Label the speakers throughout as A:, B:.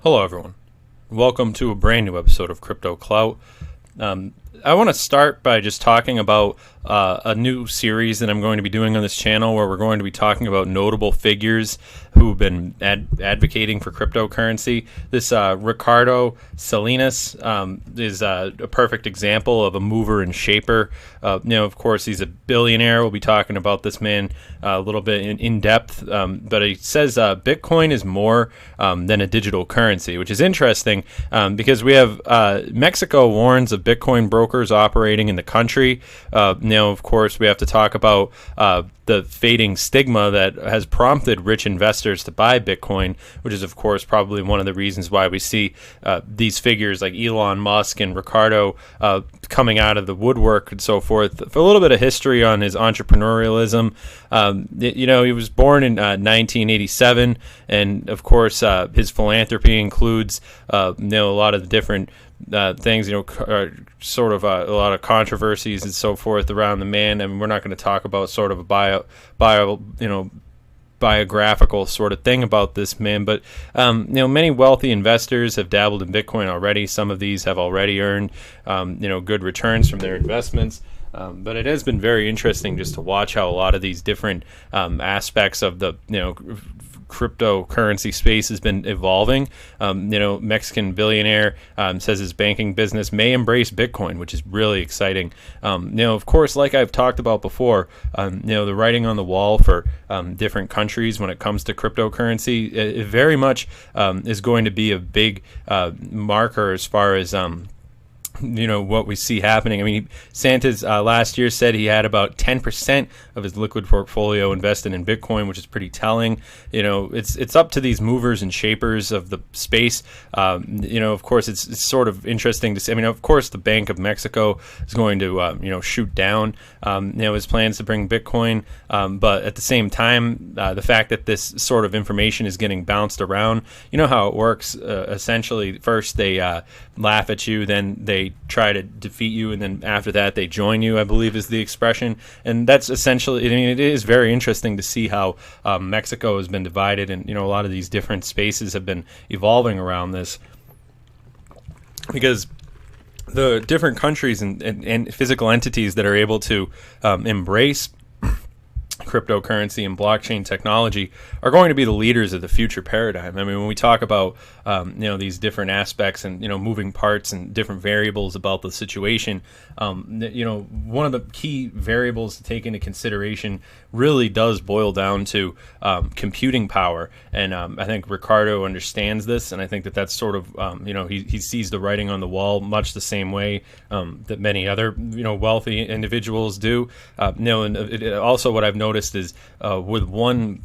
A: Hello, everyone. Welcome to a brand new episode of Crypto Clout. I want to start by just talking about a new series that I'm going to be doing on this channel where we're going to be talking about notable figures who've been advocating for cryptocurrency. This Ricardo Salinas is a perfect example of a mover and shaper. Of course, he's a billionaire. We'll be talking about this man a little bit in depth, but he says Bitcoin is more than a digital currency, which is interesting because we have Mexico warns of Bitcoin brokers operating in the country. Of course, we have to talk about the fading stigma that has prompted rich investors to buy Bitcoin, which is, of course, probably one of the reasons why we see these figures like Elon Musk and Ricardo coming out of the woodwork and so forth. For a little bit of history on his entrepreneurialism, he was born in 1987, and, of course, his philanthropy includes, a lot of the different things, sort of a lot of controversies and so forth around the man. I mean, we're not going to talk about sort of a biographical sort of thing about this man, but many wealthy investors have dabbled in Bitcoin already. Some of these have already earned good returns from their investments. But it has been very interesting just to watch how a lot of these different aspects of the cryptocurrency space has been evolving. Mexican billionaire says his banking business may embrace Bitcoin, which is really exciting. Of course, like I've talked about before, the writing on the wall for different countries when it comes to cryptocurrency, it very much is going to be a big marker as far as what we see happening. I mean, Santa's last year said he had about 10% of his liquid portfolio invested in Bitcoin, which is pretty telling. It's up to these movers and shapers of the space. Of course, it's sort of interesting to see. I mean, of course, the Bank of Mexico is going to, shoot down, his plans to bring Bitcoin. But at the same time, the fact that this sort of information is getting bounced around, you know how it works. Essentially, first they laugh at you, then they try to defeat you, and then after that they join you, I believe is the expression. And that's essentially, I mean, it is very interesting to see how Mexico has been divided, and a lot of these different spaces have been evolving around this, because the different countries and physical entities that are able to embrace cryptocurrency and blockchain technology are going to be the leaders of the future paradigm. I mean, when we talk about these different aspects and moving parts and different variables about the situation, one of the key variables to take into consideration really does boil down to computing power. And I think Ricardo understands this, and I think that that's sort of he sees the writing on the wall much the same way that many other wealthy individuals do. Also, what I've noticed is with one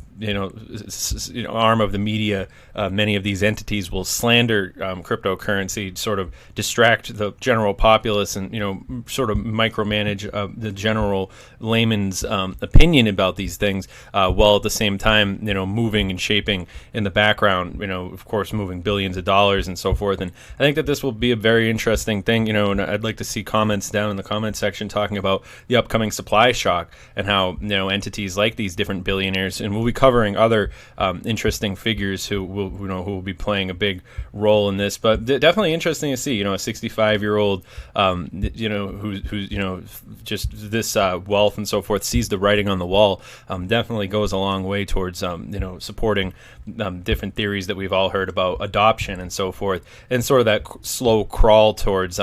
A: arm of the media, many of these entities will slander cryptocurrency, sort of distract the general populace, and sort of micromanage the general layman's opinion about these things, while at the same time moving and shaping in the background, of course, moving billions of dollars and so forth. And I think that this will be a very interesting thing, and I'd like to see comments down in the comment section talking about the upcoming supply shock and how entities like these different billionaires, and we'll be covering other interesting figures who will be playing a big role in this. But definitely interesting to see, a 65-year-old, who's just this wealth and so forth, sees the writing on the wall. Definitely goes a long way towards supporting different theories that we've all heard about adoption and so forth, and sort of that slow crawl towards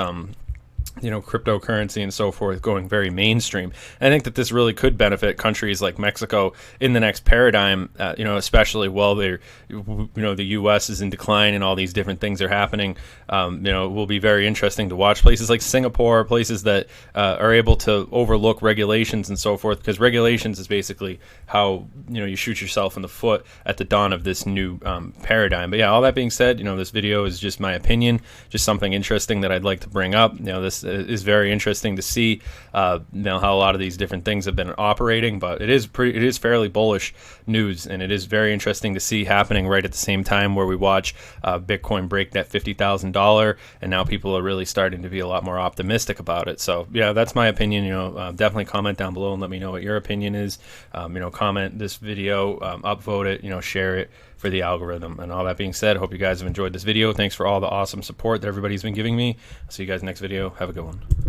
A: cryptocurrency and so forth going very mainstream. And I think that this really could benefit countries like Mexico in the next paradigm, especially while they're, the U.S. is in decline and all these different things are happening. It will be very interesting to watch places like Singapore, places that are able to overlook regulations and so forth, because regulations is basically how, you shoot yourself in the foot at the dawn of this new paradigm. But yeah, all that being said, this video is just my opinion, just something interesting that I'd like to bring up. This is very interesting to see how a lot of these different things have been operating, but it is fairly bullish news, and it is very interesting to see happening right at the same time where we watch Bitcoin break that $50,000, and now people are really starting to be a lot more optimistic about it. So yeah, that's my opinion. Definitely comment down below and let me know what your opinion is. Comment this video, upvote it, share it, for the algorithm. And all that being said, I hope you guys have enjoyed this video. Thanks for all the awesome support that everybody's been giving me. I'll see you guys next video. Have a good one.